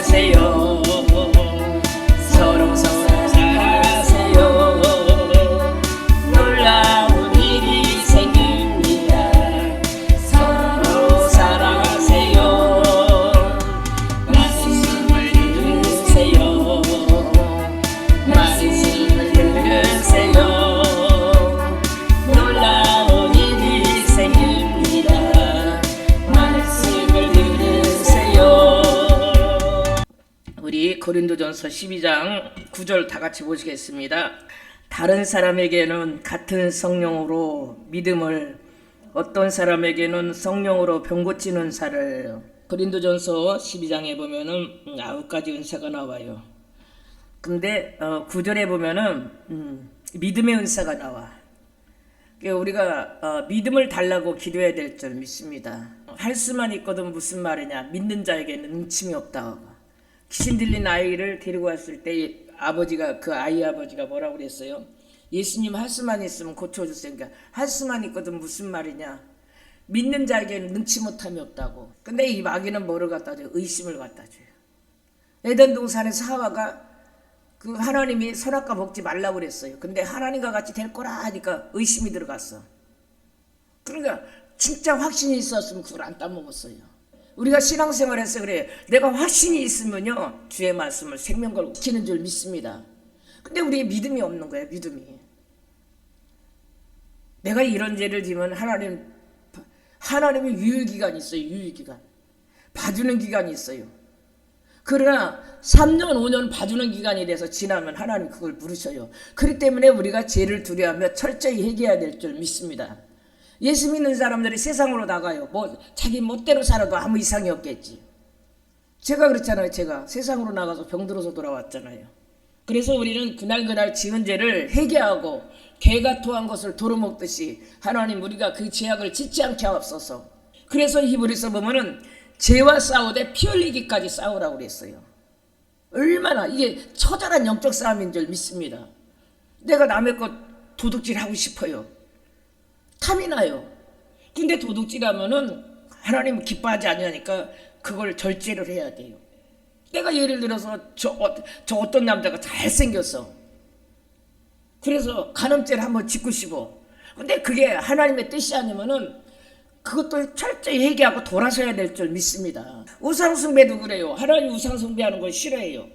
사랑하세요. 서로 사랑하세요. 놀라운 일이 생깁니다. 서로 사랑하세요. 말씀을 들으세요. 말씀을 들으세요. 놀라운 일이 생깁니다. 말씀을 들으세요. 우리 고린도전서 12장 9절 다 같이 보시겠습니다. 다른 사람에게는 같은 성령으로 믿음을, 어떤 사람에게는 성령으로 병 고치는 사를. 고린도전서 12장에 보면은 9가지 은사가 나와요. 근데 9절에 보면은 믿음의 은사가 나와. 우리가 믿음을 달라고 기도해야 될 줄 믿습니다. 할 수만 있거든 무슨 말이냐, 믿는 자에게는 능침이 없다. 귀신 들린 아이를 데리고 왔을 때 아버지가, 그 아이 아버지가 뭐라고 그랬어요? 예수님 할 수만 있으면 고쳐주세요. 그러니까 할 수만 있거든 무슨 말이냐, 믿는 자에게는 능치 못함이 없다고. 근데 이 마귀는 뭐를 갖다 줘요? 의심을 갖다 줘요. 에덴 동산에서 하와가 그 하나님이 선악과 먹지 말라고 그랬어요. 근데 하나님과 같이 될 거라 하니까 의심이 들어갔어. 그러니까 진짜 확신이 있었으면 그걸 안 따먹었어요. 우리가 신앙생활에서 그래요. 내가 확신이 있으면요, 주의 말씀을 생명 걸고 지키는 줄 믿습니다. 근데 우리의 믿음이 없는 거예요. 믿음이. 내가 이런 죄를 지면 하나님의 유효기간이 있어요. 유효기간. 봐주는 기간이 있어요. 그러나 3년 5년 봐주는 기간이 돼서 지나면 하나님 그걸 물으셔요. 그렇기 때문에 우리가 죄를 두려워하며 철저히 회개해야 될 줄 믿습니다. 예수 믿는 사람들이 세상으로 나가요. 자기 멋대로 살아도 아무 이상이 없겠지. 제가 그렇잖아요. 제가 세상으로 나가서 병들어서 돌아왔잖아요. 그래서 우리는 그날 지은 죄를 회개하고 개가 토한 것을 도로 먹듯이 하나님, 우리가 그 죄악을 짓지 않게 하옵소서. 그래서 히브리서 보면은 죄와 싸우되 피 흘리기까지 싸우라고 그랬어요. 얼마나 이게 처절한 영적 싸움인 줄 믿습니다. 내가 남의 것 도둑질하고 싶어요. 탐이 나요. 근데 도둑질하면은 하나님은 기뻐하지 않으니까 그걸 절제를 해야 돼요. 내가 예를 들어서 저 어떤 남자가 잘생겼어. 그래서 간음죄를 한번 짓고 싶어. 근데 그게 하나님의 뜻이 아니면은 그것도 철저히 회개하고 돌아서야 될 줄 믿습니다. 우상숭배도 그래요. 하나님 우상숭배하는 걸 싫어해요.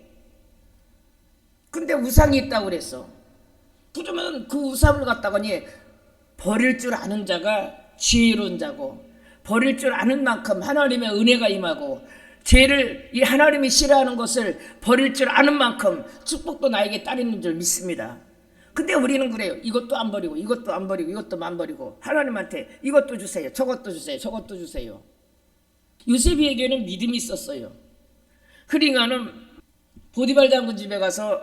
근데 우상이 있다고 그랬어. 그러면 그 우상을 갖다가니 버릴 줄 아는 자가 지혜로운 자고, 버릴 줄 아는 만큼 하나님의 은혜가 임하고, 죄를, 이 하나님이 싫어하는 것을 버릴 줄 아는 만큼 축복도 나에게 따르는 줄 믿습니다. 근데 우리는 그래요. 이것도 안 버리고 이것도 안 버리고 이것도 안 버리고 하나님한테 이것도 주세요, 저것도 주세요, 저것도 주세요. 요셉에게는 믿음이 있었어요. 그러니까는 보디발 장군 집에 가서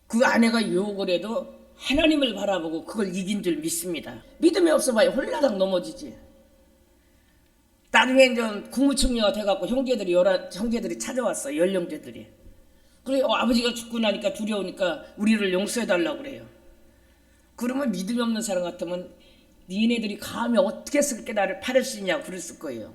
그 아내가 유혹을 해도 하나님을 바라보고 그걸 이긴 줄 믿습니다. 믿음이 없어봐야 홀라당 넘어지지. 나중에 이제 국무총리가 돼갖고 형제들이 찾아왔어요. 연령제들이. 그래, 아버지가 죽고 나니까 두려우니까 우리를 용서해달라고 그래요. 그러면 믿음이 없는 사람 같으면 니네들이 감히 어떻게 그렇게 나를 팔을 수 있냐고 그랬을 거예요.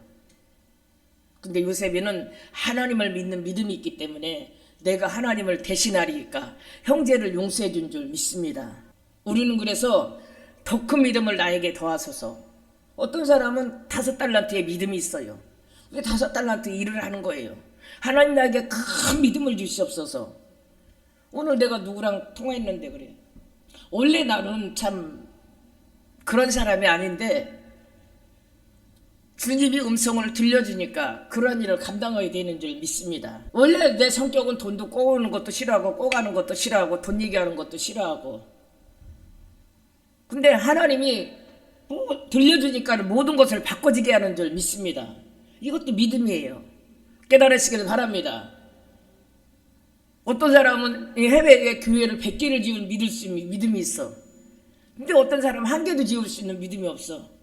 근데 요셉이는 하나님을 믿는 믿음이 있기 때문에 내가 하나님을 대신하리니까 형제를 용서해 준 줄 믿습니다. 우리는 그래서 더 큰 믿음을 나에게 더하소서. 어떤 사람은 5달란트의 믿음이 있어요. 그게 5달란트 일을 하는 거예요. 하나님 나에게 큰 믿음을 주시옵소서. 오늘 내가 누구랑 통화했는데 그래. 원래 나는 참 그런 사람이 아닌데 주님이 음성을 들려주니까 그런 일을 감당하게 되는 줄 믿습니다. 원래 내 성격은 돈도 꼬우는 것도 싫어하고 꼬가는 것도 싫어하고 돈 얘기하는 것도 싫어하고, 근데 하나님이 들려주니까 모든 것을 바꿔지게 하는 줄 믿습니다. 이것도 믿음이에요. 깨달으시길 바랍니다. 어떤 사람은 해외에 교회를 100개를 지은 믿음이 있어. 근데 어떤 사람은 1개도 지을 수 있는 믿음이 없어.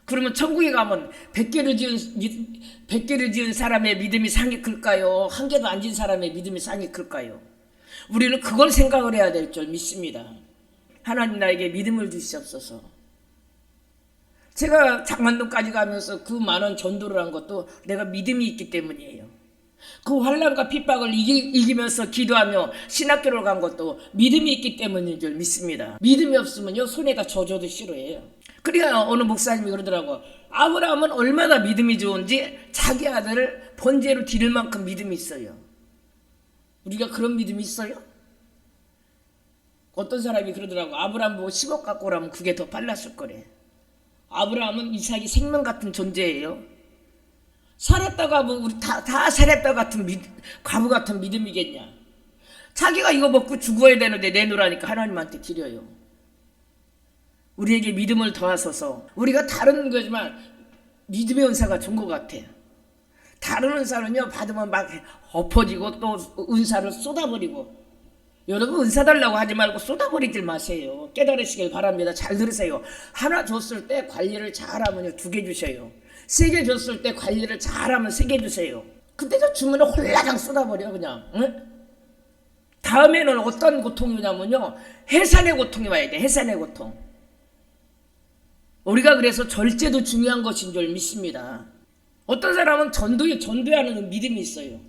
그러면 천국에 가면 100개를 지은 사람의 믿음이 상이 클까요? 1개도 안 지은 사람의 믿음이 상이 클까요? 우리는 그걸 생각을 해야 될 줄 믿습니다. 하나님 나에게 믿음을 주시옵소서. 제가 장안동까지 가면서 그 많은 전도를 한 것도 내가 믿음이 있기 때문이에요. 그 환난과 핍박을 이기면서 기도하며 신학교를 간 것도 믿음이 있기 때문인 줄 믿습니다. 믿음이 없으면요 손에다 져줘도 싫어해요. 그러니까 어느 목사님이 그러더라고. 아브라함은 얼마나 믿음이 좋은지 자기 아들을 번제로 드릴 만큼 믿음이 있어요. 우리가 그런 믿음이 있어요? 어떤 사람이 그러더라고. 아브라함 보고 10억 갖고 오라면 그게 더 빨랐을 거래. 아브라함은 이삭이 생명 같은 존재예요. 살았다고 하면 우리 다 살았다 같은 과부 같은 믿음이겠냐. 자기가 이거 먹고 죽어야 되는데 내놓으라니까 하나님한테 드려요. 우리에게 믿음을 더하소서. 우리가 다른 거지만 믿음의 은사가 좋은 것 같아요. 다른 은사는요 받으면 막 엎어지고 또 은사를 쏟아버리고. 여러분 은사 달라고 하지 말고 쏟아버리질 마세요. 깨달으시길 바랍니다. 잘 들으세요. 하나 줬을 때 관리를 잘하면 2개 주셔요. 3개 줬을 때 관리를 잘하면 3개 주세요. 근데 저 주문을 홀라당 쏟아버려 그냥. 응? 다음에는 어떤 고통이 오냐면요 해산의 고통이 와야 돼. 해산의 고통. 우리가 그래서 절제도 중요한 것인 줄 믿습니다. 어떤 사람은 전도하는 믿음이 있어요.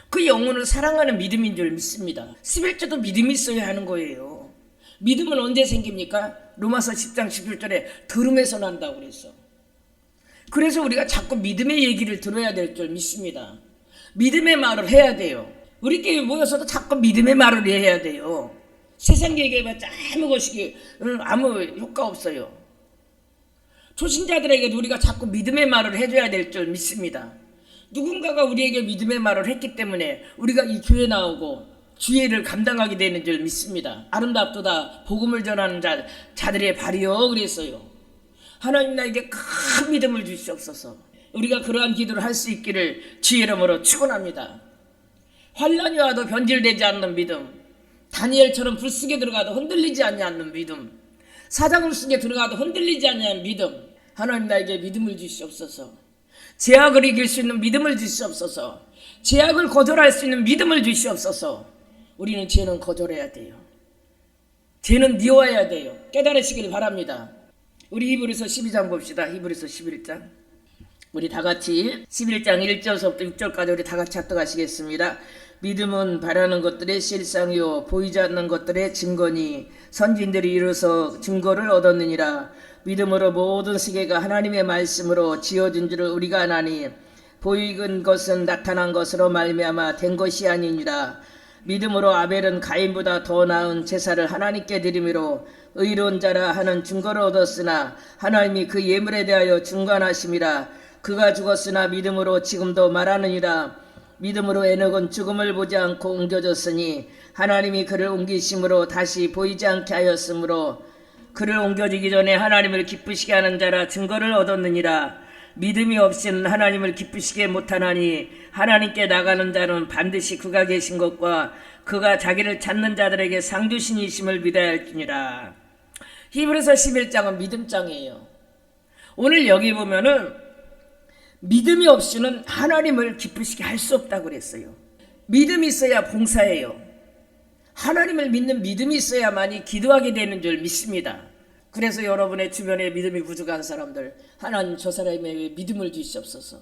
그 영혼을 사랑하는 믿음인 줄 믿습니다. 11조도 믿음이 있어야 하는 거예요. 믿음은 언제 생깁니까? 로마서 10장 11절에 들음에서 난다고 그랬어. 그래서 우리가 자꾸 믿음의 얘기를 들어야 될 줄 믿습니다. 믿음의 말을 해야 돼요. 우리끼리 모여서도 자꾸 믿음의 말을 해야 돼요. 세상 얘기해봤자 아무 효과 없어요. 초신자들에게도 우리가 자꾸 믿음의 말을 해줘야 될 줄 믿습니다. 누군가가 우리에게 믿음의 말을 했기 때문에 우리가 이 교회 나오고 주의를 감당하게 되는 줄 믿습니다. 아름답도다 복음을 전하는 자들의 발이요 그랬어요. 하나님 나에게 큰 믿음을 주시옵소서. 우리가 그러한 기도를 할 수 있기를 주의 이름으로 축원합니다. 환난이 와도 변질되지 않는 믿음, 다니엘처럼 불속에 들어가도 흔들리지 않는 믿음, 사자굴 속에 들어가도 흔들리지 않는 믿음, 하나님 나에게 믿음을 주시옵소서. 제약을 이길 수 있는 믿음을 주시옵소서. 제약을 거절할 수 있는 믿음을 주시옵소서. 우리는 죄는 거절해야 돼요. 죄는 미워해야 돼요. 깨달으시길 바랍니다. 우리 히브리서 12장 봅시다. 히브리서 11장. 우리 다 같이 11장 1절부터 6절까지 우리 다 같이 합독하시겠습니다. 믿음은 바라는 것들의 실상이요 보이지 않는 것들의 증거니 선진들이 이루어서 증거를 얻었느니라. 믿음으로 모든 세계가 하나님의 말씀으로 지어진 줄을 우리가 아나니 보이는 것은 나타난 것으로 말미암아 된 것이 아니니라. 믿음으로 아벨은 가인보다 더 나은 제사를 하나님께 드림으로 의로운 자라 하는 증거를 얻었으나 하나님이 그 예물에 대하여 중간하심이라. 그가 죽었으나 믿음으로 지금도 말하느니라. 믿음으로 에녹은 죽음을 보지 않고 옮겨졌으니 하나님이 그를 옮기심으로 다시 보이지 않게 하였으므로 그를 옮겨지기 전에 하나님을 기쁘시게 하는 자라 증거를 얻었느니라. 믿음이 없이는 하나님을 기쁘시게 못하나니 하나님께 나가는 자는 반드시 그가 계신 것과 그가 자기를 찾는 자들에게 상 주신이심을 믿어야 할지니라. 히브리서 11장은 믿음장이에요. 오늘 여기 보면은 믿음이 없이는 하나님을 기쁘시게 할 수 없다고 그랬어요. 믿음이 있어야 봉사해요. 하나님을 믿는 믿음이 있어야만이 기도하게 되는 줄 믿습니다. 그래서 여러분의 주변에 믿음이 부족한 사람들, 하나님 저 사람에게 믿음을 주시옵소서.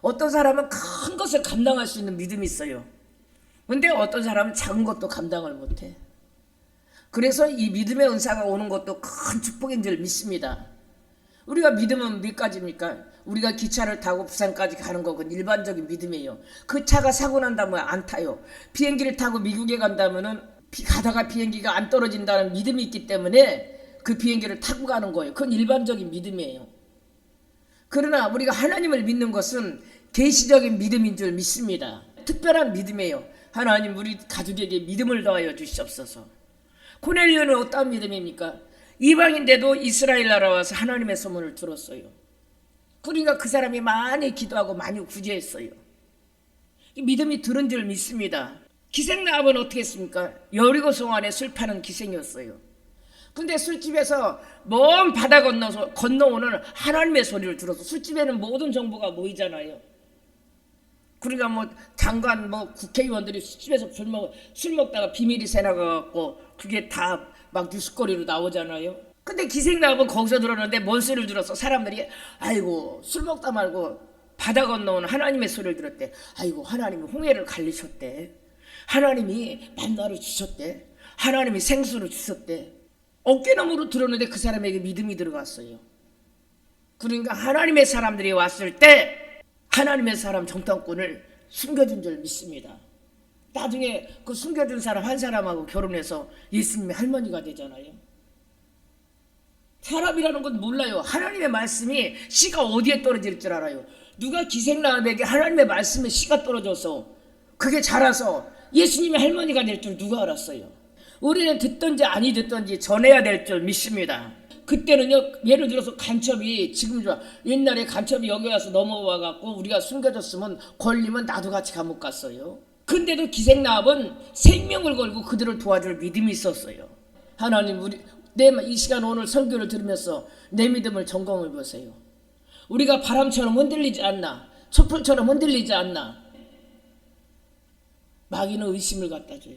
어떤 사람은 큰 것을 감당할 수 있는 믿음이 있어요. 근데 어떤 사람은 작은 것도 감당을 못해. 그래서 이 믿음의 은사가 오는 것도 큰 축복인 줄 믿습니다. 우리가 믿음은 몇 가지입니까? 우리가 기차를 타고 부산까지 가는 것은 일반적인 믿음이에요. 그 차가 사고 난다면 안 타요. 비행기를 타고 미국에 간다면은 가다가 비행기가 안 떨어진다는 믿음이 있기 때문에 그 비행기를 타고 가는 거예요. 그건 일반적인 믿음이에요. 그러나 우리가 하나님을 믿는 것은 계시적인 믿음인 줄 믿습니다. 특별한 믿음이에요. 하나님 우리 가족에게 믿음을 더하여 주시옵소서. 고넬료는 어떤 믿음입니까? 이방인데도 이스라엘 나라 와서 하나님의 소문을 들었어요. 그러니까 그 사람이 많이 기도하고 많이 구제했어요. 믿음이 들은 줄 믿습니다. 기생나합은 어떻게 했습니까? 여리고 성안에 술 파는 기생이었어요. 근데 술집에서 먼 바다 건너오는 하나님의 소리를 들어서, 술집에는 모든 정보가 모이잖아요. 그러니까 뭐 장관 국회의원들이 술집에서 술 먹다가 비밀이 새나가갖고 그게 다 막 뉴스거리로 나오잖아요. 근데 기생나합은 거기서 들었는데 뭔 소리를 들어서 사람들이 아이고 술 먹다 말고 바다 건너온 하나님의 소리를 들었대. 아이고, 하나님이 홍해를 갈리셨대. 하나님이 만나를 주셨대. 하나님이 생수를 주셨대. 어깨너머로 들었는데 그 사람에게 믿음이 들어갔어요. 그러니까 하나님의 사람들이 왔을 때 하나님의 사람 정탐꾼을 숨겨준 줄 믿습니다. 나중에 그 숨겨준 사람 한 사람하고 결혼해서 예수님의 할머니가 되잖아요. 사람이라는 건 몰라요. 하나님의 말씀이 씨가 어디에 떨어질 줄 알아요. 누가 기생나합에게 하나님의 말씀에 씨가 떨어져서 그게 자라서 예수님의 할머니가 될 줄 누가 알았어요. 우리는 듣든지 아니 듣든지 전해야 될 줄 믿습니다. 그때는요, 예를 들어서 간첩이 지금 옛날에 간첩이 여기 와서 넘어와 갖고 우리가 숨겨졌으면 걸리면 나도 같이 감옥 갔어요. 근데도 기생나합은 생명을 걸고 그들을 도와줄 믿음이 있었어요. 하나님, 이 시간 오늘 설교를 들으면서 내 믿음을 점검해 보세요. 우리가 바람처럼 흔들리지 않나? 촛불처럼 흔들리지 않나? 마귀는 의심을 갖다 줘요.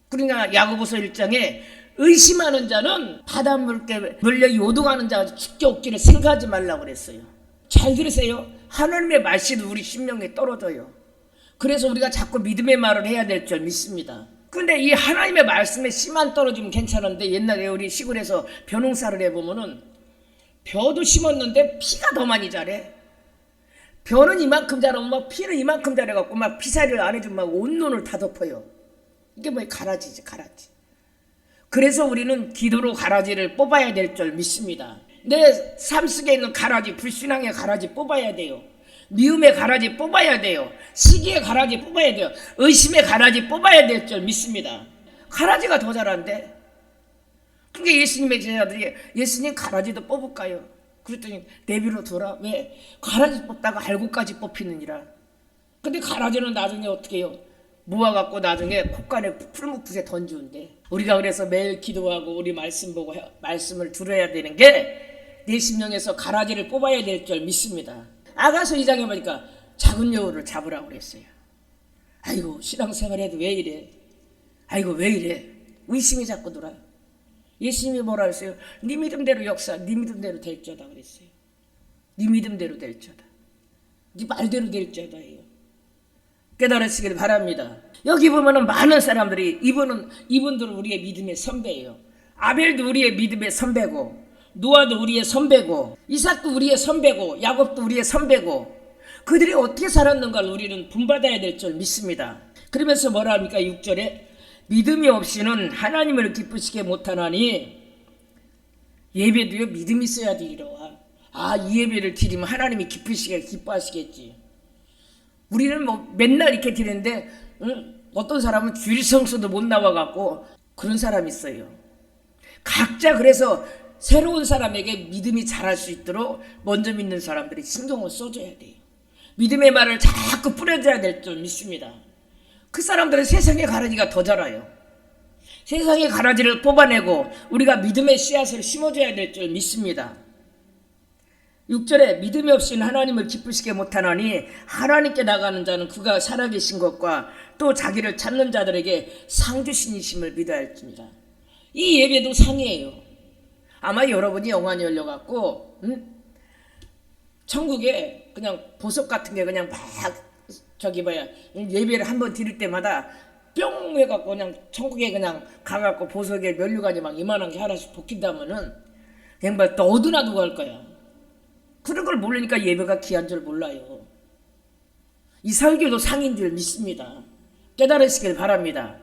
그러니까 야고보서 1장에 의심하는 자는 바닷물개 물려 요동하는 자가 죽게 없기를 생각하지 말라고 그랬어요. 잘 들으세요. 하나님의 말씀이 우리 심령에 떨어져요. 그래서 우리가 자꾸 믿음의 말을 해야 될 줄 믿습니다. 근데 이 하나님의 말씀에 씨만 떨어지면 괜찮은데, 옛날에 우리 시골에서 벼농사를 해보면은 벼도 심었는데 피가 더 많이 자래. 벼는 이만큼 자라면 막 피는 이만큼 자라갖고 막 피살이를 안 해주면 막 온눈을 다 덮어요. 이게 뭐 가라지지, 가라지. 그래서 우리는 기도로 가라지를 뽑아야 될 줄 믿습니다. 내 삶 속에 있는 가라지, 불신앙의 가라지 뽑아야 돼요. 미움의 가라지 뽑아야 돼요. 시기의 가라지 뽑아야 돼요. 의심의 가라지 뽑아야 될 줄 믿습니다. 가라지가 더 자란대. 그러니까 예수님의 제자들이 예수님 가라지도 뽑을까요? 그랬더니 내비로 둬라. 왜? 가라지 뽑다가 알고까지 뽑히느니라. 근데 가라지는 나중에 어떻게 해요? 모아갖고 나중에 콧간에 풀무풋에 던지는데, 우리가 그래서 매일 기도하고 우리 말씀 보고 말씀을 들어야 되는 게 내 심령에서 가라지를 뽑아야 될 줄 믿습니다. 아가서 2장에 보니까 작은 여우를 잡으라고 그랬어요. 아이고, 신앙생활해도 왜 이래? 아이고, 왜 이래? 의심이 자꾸 돌아요. 예수님이 뭐라 그랬어요? 네 믿음대로 역사, 네 믿음대로 될 자다 그랬어요. 네 믿음대로 될 자다. 네 말대로 될 자다예요. 깨달으시길 바랍니다. 여기 보면은 많은 사람들이 이분들은 우리의 믿음의 선배예요. 아벨도 우리의 믿음의 선배고, 노아도 우리의 선배고, 이삭도 우리의 선배고, 야곱도 우리의 선배고, 그들이 어떻게 살았는가를 우리는 본받아야 될 줄 믿습니다. 그러면서 뭐라 합니까? 6절에 믿음이 없이는 하나님을 기쁘시게 못하나니 예배도요 믿음이 있어야 드리러와. 이 예배를 드리면 하나님이 기뻐하시겠지. 우리는 뭐 맨날 이렇게 드리는데 어떤 사람은 주일 성수도 못 나와갖고 그런 사람이 있어요. 각자 그래서 새로운 사람에게 믿음이 자랄 수 있도록 먼저 믿는 사람들이 신경을 써줘야 돼요. 믿음의 말을 자꾸 뿌려줘야 될 줄 믿습니다. 그 사람들은 세상의 가라지가 더 자라요. 세상의 가라지를 뽑아내고 우리가 믿음의 씨앗을 심어줘야 될 줄 믿습니다. 6절에 믿음이 없이는 하나님을 기쁘시게 못하나니 하나님께 나가는 자는 그가 살아계신 것과 또 자기를 찾는 자들에게 상 주신이심을 믿어야 할지니라. 이 예배도 상이에요. 아마 여러분이 영안이 열려갖고 천국에 그냥 보석 같은 게 그냥 막 예배를 한번 드릴 때마다 뿅 해갖고 그냥 천국에 그냥 가갖고 보석에 면류관이 막 이만한 게 하나씩 벗긴다면은 그냥 또 어디나 두고 할 거야. 그런 걸 모르니까 예배가 귀한 줄 몰라요. 이 설교도 상인 줄 믿습니다. 깨달으시길 바랍니다.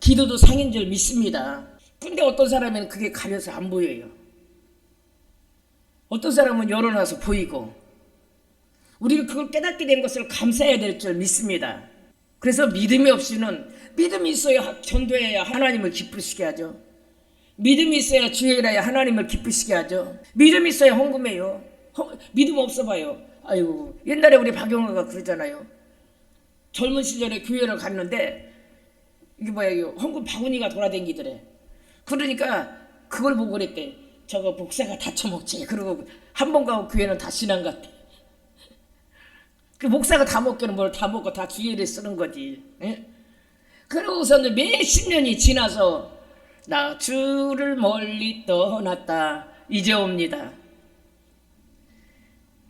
기도도 상인 줄 믿습니다. 근데 어떤 사람은 그게 가려서 안 보여요. 어떤 사람은 열어놔서 보이고, 우리는 그걸 깨닫게 된 것을 감사해야 될 줄 믿습니다. 그래서 믿음이 없이는, 믿음이 있어야 전도해야 하나님을 기쁘시게 하죠. 믿음이 있어야 주일해야 하나님을 기쁘시게 하죠. 믿음이 있어야 헌금해요. 믿음 없어 봐요. 아이고, 옛날에 우리 박영호가 그러잖아요. 젊은 시절에 교회를 갔는데 이게 헌금 바구니가 돌아다니더래. 그러니까 그걸 보고 그랬대. 저거 목사가 다쳐먹지. 그러고 한 번 가고 교회는 다 신앙 같아. 그 목사가 다 먹기는 뭘 다 먹고 다 주일에 쓰는 거지. 예? 그러고서는 몇십 년이 지나서 나 주를 멀리 떠났다 이제 옵니다.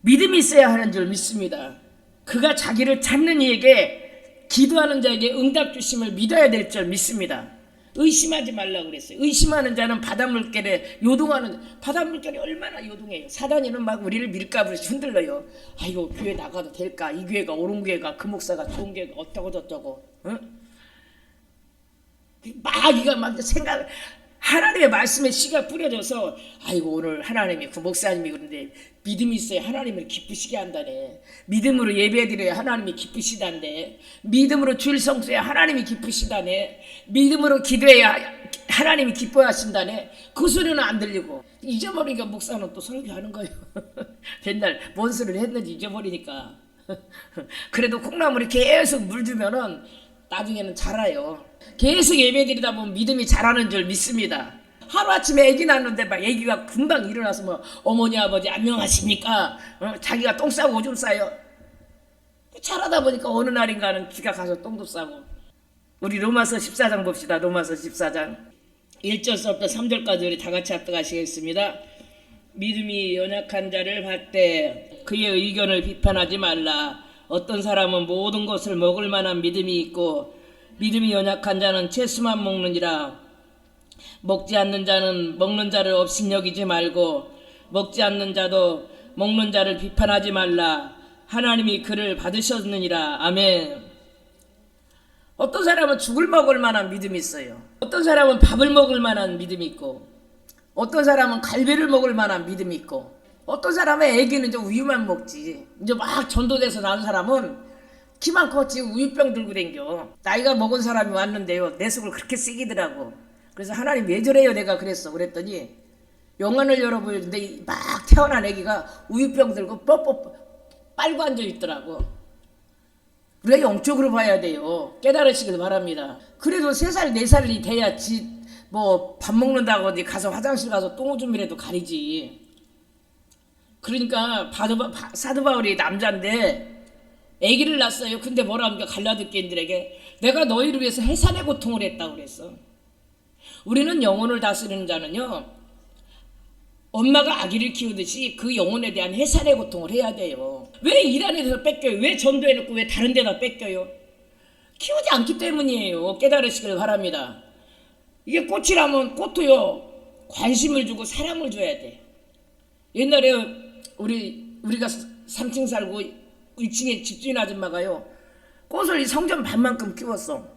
믿음이 있어야 하는 줄 믿습니다. 그가 자기를 찾는 이에게 기도하는 자에게 응답 주심을 믿어야 될 줄 믿습니다. 의심하지 말라고 그랬어요. 의심하는 자는 바닷물결에 요동하는, 바닷물결이 얼마나 요동해요. 사단이는 막 우리를 밀가부로 흔들러요. 아이고 교회 나가도 될까, 이 교회가 옳은 교회가, 그 목사가 좋은 교회가 어쩌고 저쩌고, 응? 막 이가 막 생각, 하나님의 말씀에 씨가 뿌려져서 아이고 오늘 하나님이 그 목사님이 그런데 믿음이 있어야 하나님을 기쁘시게 한다네. 믿음으로 예배드려야 하나님이 기쁘시다네. 믿음으로 주일 성수해야 하나님이 기쁘시다네. 믿음으로 기도해야 하나님이 기뻐하신다네. 그 소리는 안 들리고 잊어버리니까 목사는 또 설교하는 거예요. 맨날 뭔 소리를 했는지 잊어버리니까. 그래도 콩나물이 계속 물 주면은 나중에는 자라요. 계속 예배드리다 보면 믿음이 자라는 줄 믿습니다. 하루아침에 애기 낳는데 막 애기가 금방 일어나서 뭐 어머니 아버지 안녕하십니까? 자기가 똥 싸고 오줌 싸요. 자라다 보니까 어느 날인가는 지가 가서 똥도 싸고. 우리 로마서 14장 봅시다. 로마서 14장 1절부터 3절까지 우리 다 같이 합독하시겠습니다. 믿음이 연약한 자를 받되 그의 의견을 비판하지 말라. 어떤 사람은 모든 것을 먹을 만한 믿음이 있고 믿음이 연약한 자는 채소만 먹느니라. 먹지 않는 자는 먹는 자를 업신여기지 말고 먹지 않는 자도 먹는 자를 비판하지 말라. 하나님이 그를 받으셨느니라. 아멘. 어떤 사람은 죽을 먹을 만한 믿음이 있어요. 어떤 사람은 밥을 먹을 만한 믿음이 있고 어떤 사람은 갈비를 먹을 만한 믿음이 있고 어떤 사람은 애기는 이제 우유만 먹지. 이제 막 전도돼서 나온 사람은 키만 컸지 우유병 들고 댕겨. 나이가 먹은 사람이 왔는데요. 내 속을 그렇게 새기더라고. 그래서 하나님 왜 저래요 내가 그랬어. 그랬더니 영안을 열어보였는데 막 태어난 애기가 우유병 들고 뻑뻑 빨고 앉아있더라고. 우리가 영적으로 봐야 돼요. 깨달으시길 바랍니다. 그래도 3살 4살이 돼야 뭐 밥 먹는다고 어디 가서 화장실 가서 똥오줌이라도 가리지. 그러니까 사도 바울이 남자인데 아기를 낳았어요. 근데 뭐라 합니까? 갈라디아인들에게 내가 너희를 위해서 해산의 고통을 했다고 그랬어. 우리는 영혼을 다스리는 자는요, 엄마가 아기를 키우듯이 그 영혼에 대한 해산의 고통을 해야 돼요. 왜 이단에서 뺏겨요? 왜 전도해놓고 왜 다른 데다 뺏겨요? 키우지 않기 때문이에요. 깨달으시길 바랍니다. 이게 꽃이라면 꽃도요, 관심을 주고 사랑을 줘야 돼. 옛날에 우리가 3층 살고 1층에 집주인 아줌마가요, 꽃을 이 성전 반만큼 키웠어.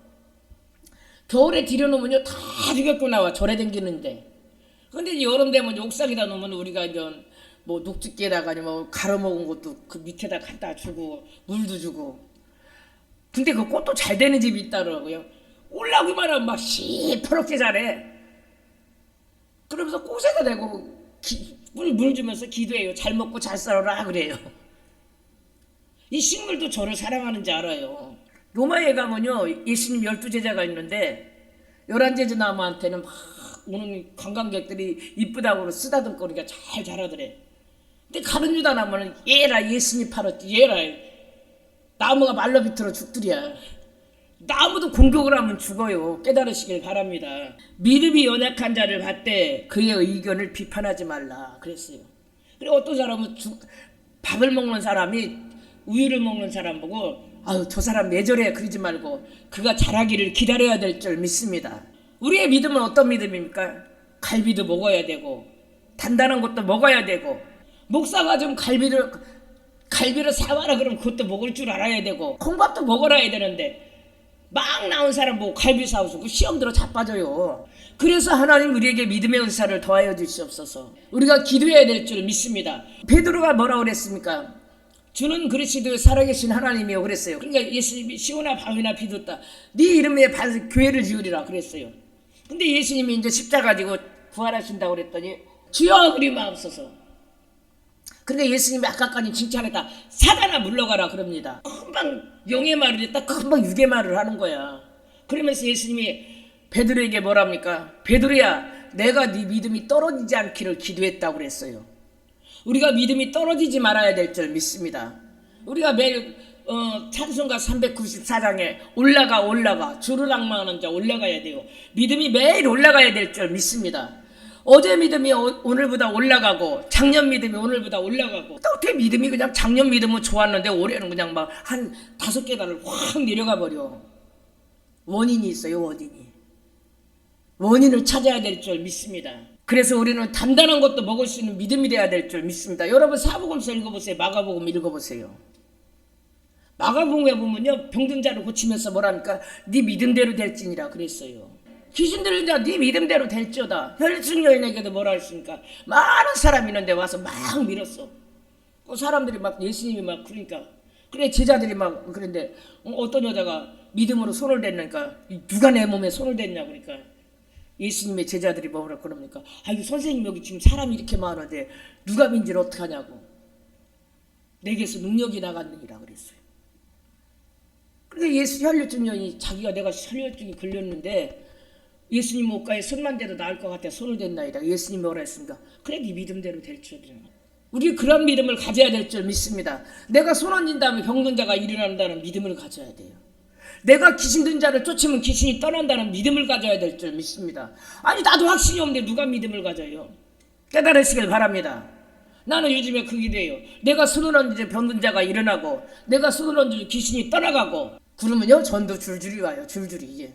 겨울에 들여놓으면요 다 죽였고 나와. 절에 댕기는데. 근데 여름 되면 옥상에다 놓으면 우리가 이제 뭐 녹즙게다가 뭐 갈아먹은 것도 그 밑에다 갖다 주고 물도 주고. 근데 그 꽃도 잘 되는 집이 있더라고요. 올라오기만 하면 막 시퍼렇게 자래. 그러면서 꽃에다 대고 물 주면서 기도해요. 잘 먹고 잘 살아라 그래요. 이 식물도 저를 사랑하는지 알아요. 로마에 가면요 예수님 12제자가 있는데 11제자 나무한테는 막 오는 관광객들이 이쁘다고 쓰다듬거리니까 잘 자라더래. 근데 가른 유다 나무는 얘라 예수님 팔았지 얘라 나무가 말로 비틀어 죽더랴. 나무도 공격을 하면 죽어요. 깨달으시길 바랍니다. 믿음이 연약한 자를 받되 그의 의견을 비판하지 말라 그랬어요. 그리고 어떤 사람은 밥을 먹는 사람이 우유를 먹는 사람 보고 아유 저 사람 왜 저래 그러지 말고 그가 자라기를 기다려야 될 줄 믿습니다. 우리의 믿음은 어떤 믿음입니까? 갈비도 먹어야 되고 단단한 것도 먹어야 되고 목사가 좀 갈비를 사와라 그러면 그것도 먹을 줄 알아야 되고 콩밥도 먹어야 되는데 막 나온 사람 보고 갈비 사오고 그 시험 들어 자빠져요. 그래서 하나님 우리에게 믿음의 은사를 더하여 주시옵소서. 우리가 기도해야 될 줄 믿습니다. 베드로가 뭐라고 그랬습니까? 주는 그리스도의 살아계신 하나님이요 그랬어요. 그러니까 예수님이 시온아 바위나 비뒀다 네 이름에 교회를 지으리라 그랬어요. 근데 예수님이 이제 십자가 지고 부활하신다고 그랬더니 주여 그리마옵소서. 근데 예수님이 아까까지 칭찬했다 사단아 물러가라 그럽니다. 금방 영의 말을 했다 금방 육의 말을 하는 거야. 그러면서 예수님이 베드로에게 뭐랍니까? 베드로야 내가 네 믿음이 떨어지지 않기를 기도했다고 그랬어요. 우리가 믿음이 떨어지지 말아야 될 줄 믿습니다. 우리가 매일 찬송가 394장에 올라가 주를 앙망하는 자 올라가야 돼요. 믿음이 매일 올라가야 될 줄 믿습니다. 어제 믿음이 오늘보다 올라가고 작년 믿음이 오늘보다 올라가고 또 어떻게 믿음이 그냥 작년 믿음은 좋았는데 올해는 그냥 막 한 5계단을 확 내려가 버려. 원인이 있어요. 원인을 찾아야 될 줄 믿습니다. 그래서 우리는 단단한 것도 먹을 수 있는 믿음이 돼야 될 줄 믿습니다. 여러분 사복음서 읽어보세요. 마가복음 읽어보세요. 마가복음에 보면요, 병든 자를 고치면서 뭐라니까 네 믿음대로 될지니라 그랬어요. 귀신 들린 자 네 믿음대로 될지어다. 혈증 여인에게도 뭐라 했습니까? 많은 사람이 있는데 와서 막 밀었어. 그 사람들이 막 예수님이 막 그러니까 그래 제자들이 막 그런데 어떤 여자가 믿음으로 손을 댔으니까 누가 내 몸에 손을 댔냐 그러니까 예수님의 제자들이 뭐라 그럽니까? 아이고 선생님 여기 지금 사람이 이렇게 많은데 누가 민지를 어떻게 하냐고. 내게서 능력이 나갔느니라 그랬어요. 그러니까 예수 혈류증 여인이 자기가 내가 혈류증이 걸렸는데 예수님 옷가에 손만 대도 나을 것 같아 손을 댔나이다. 예수님이 뭐라 했습니까? 그래 네 믿음대로 될 줄. 우리 그런 믿음을 가져야 될 줄 믿습니다. 내가 손 얹은 다음에 병든 자가 일어난다는 믿음을 가져야 돼요. 내가 귀신 든 자를 쫓으면 귀신이 떠난다는 믿음을 가져야 될 줄 믿습니다. 아니 나도 확신이 없는데 누가 믿음을 가져요? 깨달으시길 바랍니다. 나는 요즘에 그게 돼요. 내가 손을 얹은 병든 자가 일어나고 내가 손을 얹은 귀신이 떠나가고 그러면요 전도 줄줄이 와요. 줄줄이.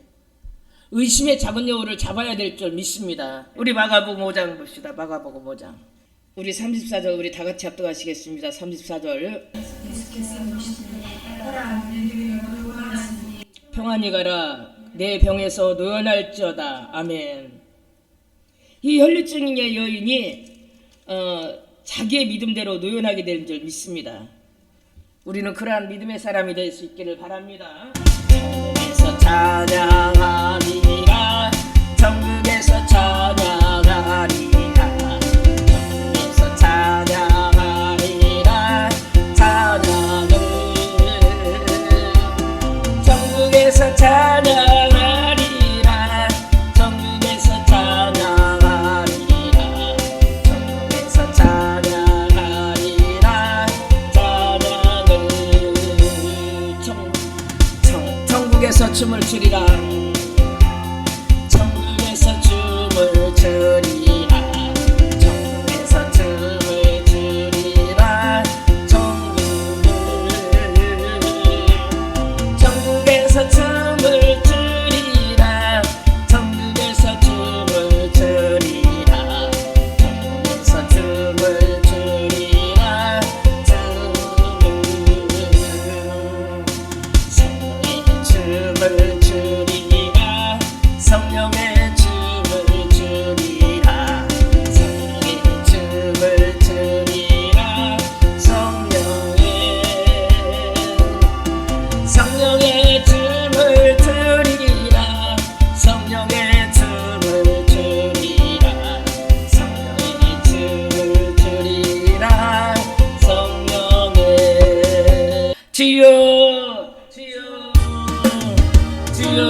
의심의 작은 여우를 잡아야 될 줄 믿습니다. 우리 마가복음 5장 봅시다. 마가복음 5장. 우리 34절 우리 다 같이 합독하시겠습니다. 34절. 평안히 가라 내 병에서 노연할지어다. 아멘. 이 혈류증의 여인이 자기의 믿음대로 노연하게 될 줄 믿습니다. 우리는 그러한 믿음의 사람이 될 수 있기를 바랍니다. 천국에서 찬양하리라 천국에서 찬양하리라 천국에서 찬양하리라 찬양을 천국에서 찬양하리라 천국에서 찬양하리라 천국에서 찬양하리라 찬양을 천국에서 춤을 추리라 천국에서 춤을 추리라 천국에서 춤을 추리라 천국에서 춤을 추리라 천국에서 춤을 추리라 천국에서 춤을 추리라 춤을 추리라 성령의 춤을 추리라 성령의 춤을 추리라 성령의 춤을 추리라 성령의 춤을 추리라 성령의 춤을 추리라 성령의 주여 주여 주여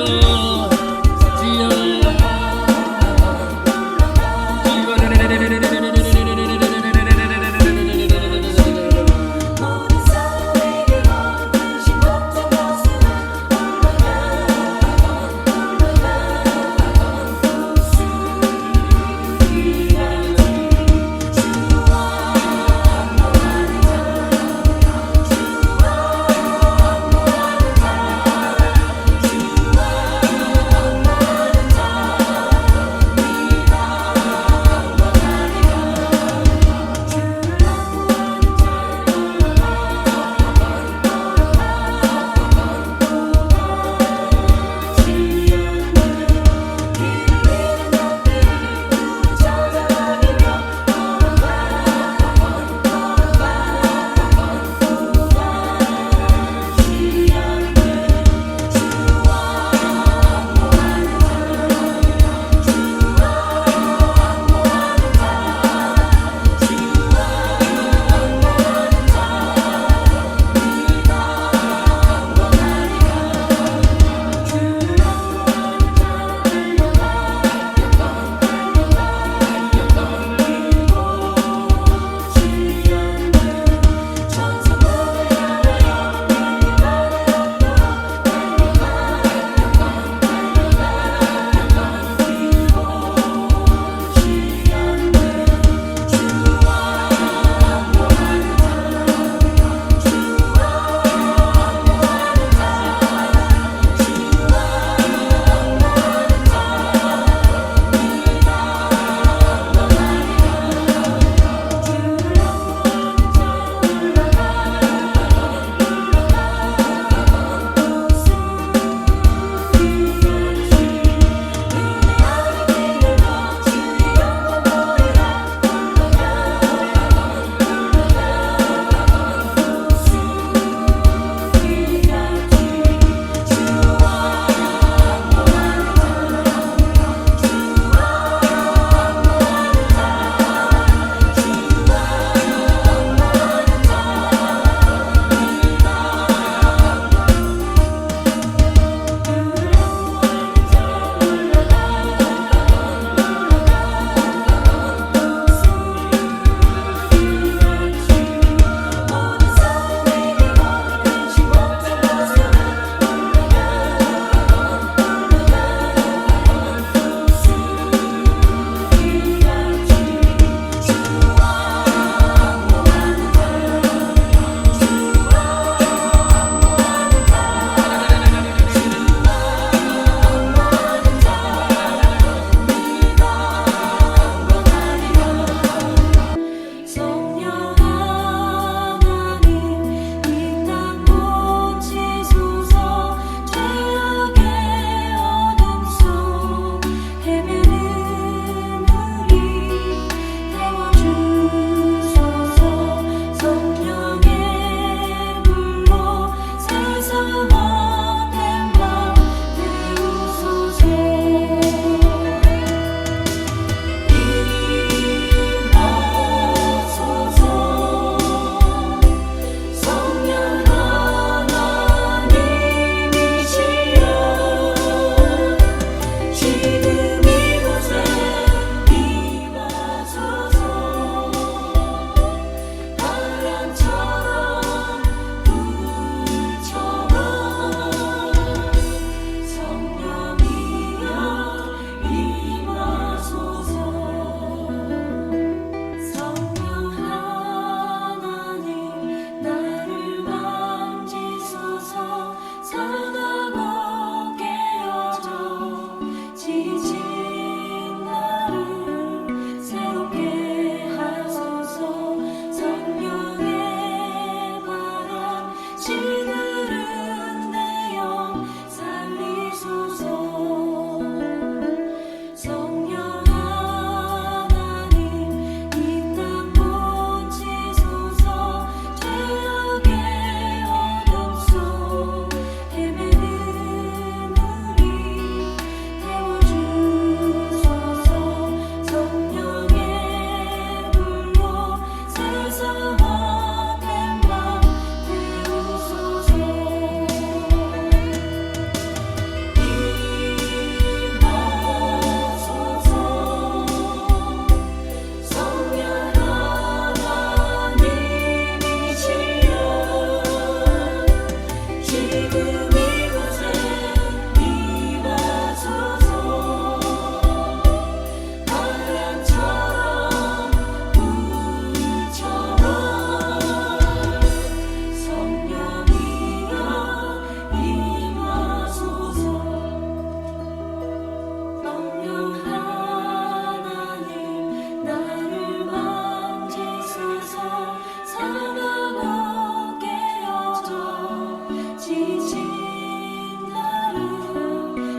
지친 나를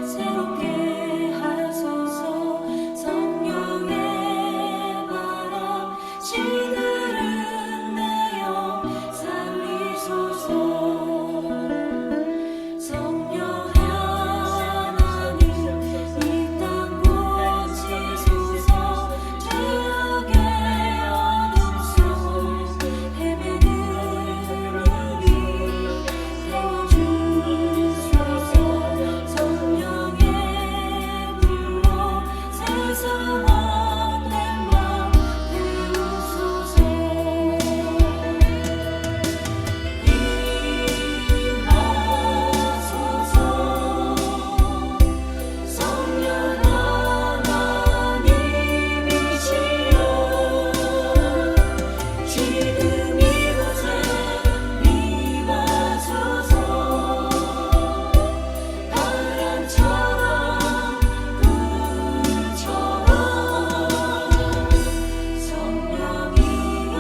새롭게 하소서. 성령의 바람 시들은 내 영 살리소서. 성령 하나님 이 땅 고치소서. 죄악의 어둠 속 헤매는 우리 태워주소서. 성령의 불로 세상 헛된 맘 태우소서. 임하소서. 성령 하나님이시여 지금 이곳에 임하소서. 바람처럼 불처럼 성령이여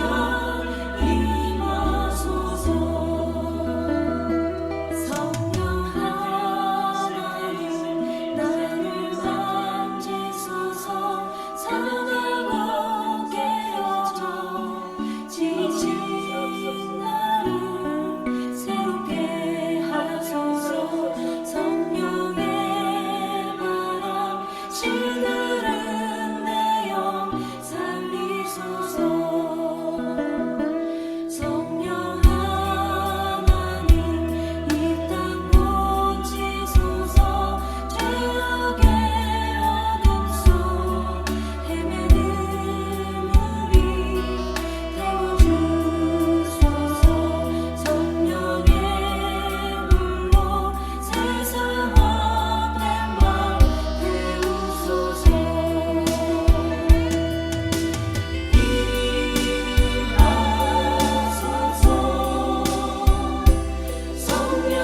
임하소서. 성령 하나님 나를 만지소서. 사랑하고 깨어져 지친 나를 새롭게 하소서. 성령의 바람 시들은 내 영 살리소서. 성령 하나님 이 땅 고치소서. 죄악의 어둠 속 헤매는 우리 태워주소서. 성령의 불로 세상 헛된 맘 태우소서. 임하소서. 성령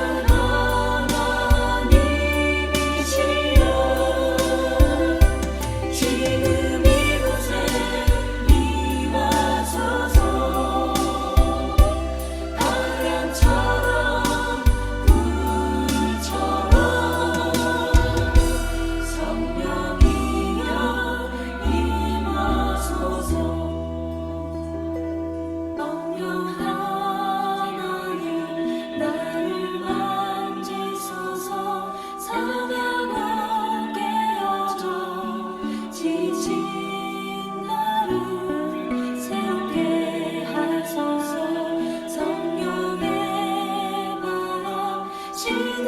하나님이시여 지금 이곳에 임하소서. 바람처럼 불처럼 성령이여 임하소서. 성령 하나님 나를 만지소서. 사랑하고 깨어져 지친 나를 새롭게 하소서. 성령의 바람 시들